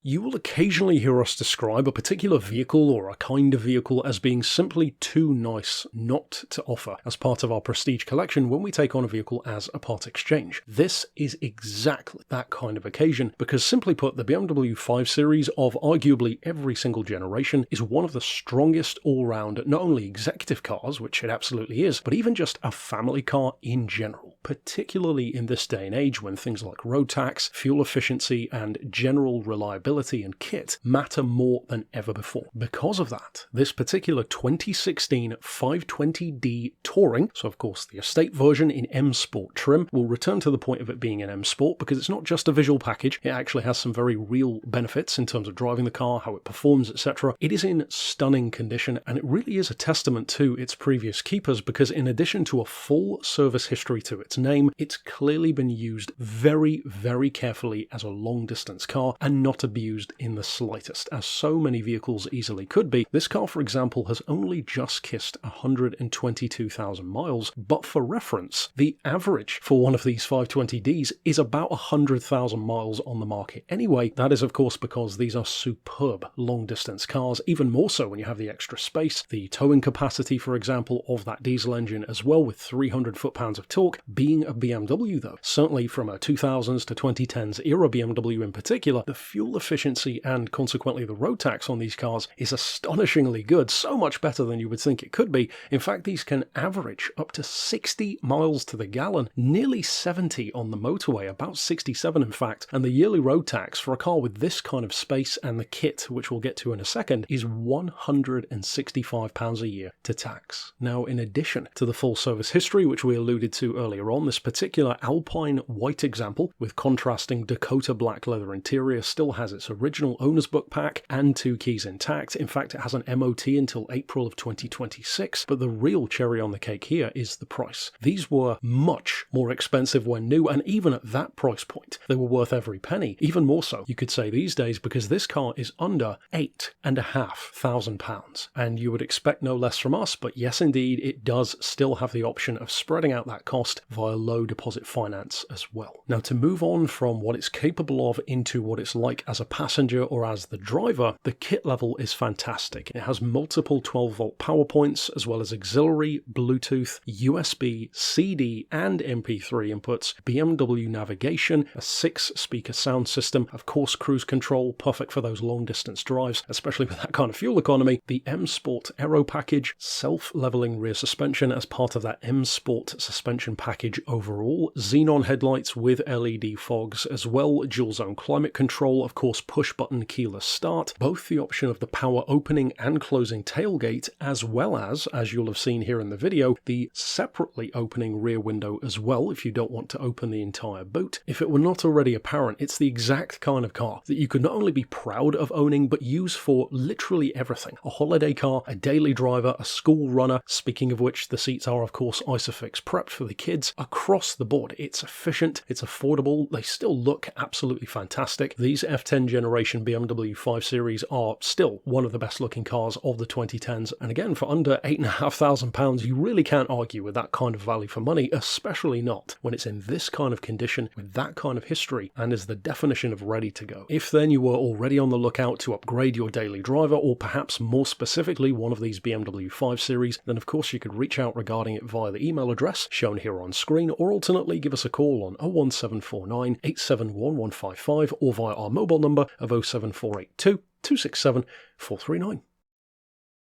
You will occasionally hear us describe a particular vehicle or a kind of vehicle as being simply too nice not to offer as part of our prestige collection when we take on a vehicle as a part exchange. This is exactly that kind of occasion because, simply put, the BMW 5 Series of arguably every single generation is one of the strongest all-round not only executive cars, which it absolutely is, but even just a family car in general, particularly in this day and age when things like road tax, fuel efficiency, and general reliability and kit matter more than ever before. Because of that, this particular 2016 520D Touring, so of course the estate version in M Sport trim, will return to the point of it being an M Sport because it's not just a visual package, it actually has some very real benefits in terms of driving the car, how it performs, etc. It is in stunning condition, and it really is a testament to its previous keepers because in addition to a full service history to its name, it's clearly been used very, very carefully as a long distance car and not abused in the slightest, as so many vehicles easily could be. This car, for example, has only just kissed 122,000 miles, but for reference, the average for one of these 520Ds is about 100,000 miles on the market anyway. That is, of course, because these are superb long-distance cars, even more so when you have the extra space, the towing capacity, for example, of that diesel engine as well, with 300 foot-pounds of torque. Being a BMW, though, certainly from a 2000s to 2010s era BMW in particular, the fuel efficiency and consequently the road tax on these cars is astonishingly good, so much better than you would think it could be. In fact, these can average up to 60 miles to the gallon, nearly 70 on the motorway, about 67 in fact, and the yearly road tax for a car with this kind of space and the kit, which we'll get to in a second, is £165 a year to tax. Now, in addition to the full service history, which we alluded to earlier on, this particular Alpine white example with contrasting Dakota black leather interior still has its original owner's book pack and 2 keys intact. In fact, it has an MOT until April of 2026, but the real cherry on the cake here is the price. These were much more expensive when new, and even at that price point, they were worth every penny. Even more so, you could say these days, because this car is under £8,500, and you would expect no less from us, but yes indeed, it does still have the option of spreading out that cost via low deposit finance as well. Now, to move on from what it's capable of into what it's like as a passenger or as the driver, the kit level is fantastic. It has multiple 12-volt power points, as well as auxiliary, Bluetooth, USB, CD, and MP3 inputs, BMW navigation, a 6-speaker sound system, of course cruise control, perfect for those long-distance drives, especially with that kind of fuel economy, the M Sport Aero package, self-leveling rear suspension as part of that M Sport suspension package overall, xenon headlights with LED fogs as well, dual-zone climate control, of course push-button keyless start, both the option of the power opening and closing tailgate, as well as you'll have seen here in the video, the separately opening rear window as well if you don't want to open the entire boot. If it were not already apparent, it's the exact kind of car that you could not only be proud of owning, but use for literally everything. A holiday car, a daily driver, a school runner, speaking of which the seats are of course Isofix prepped for the kids. Across the board, it's efficient, it's affordable, they still look absolutely fantastic. These F10 generation BMW 5 Series are still one of the best looking cars of the 2010s, and again, for under £8,500, you really can't argue with that kind of value for money, especially not when it's in this kind of condition, with that kind of history, and is the definition of ready to go. If then you were already on the lookout to upgrade your daily driver, or perhaps more specifically one of these BMW 5 Series, then of course you could reach out regarding it via the email address shown here on screen, or alternately give us a call on 01749 871155 or via our mobile number of 07482 267 439.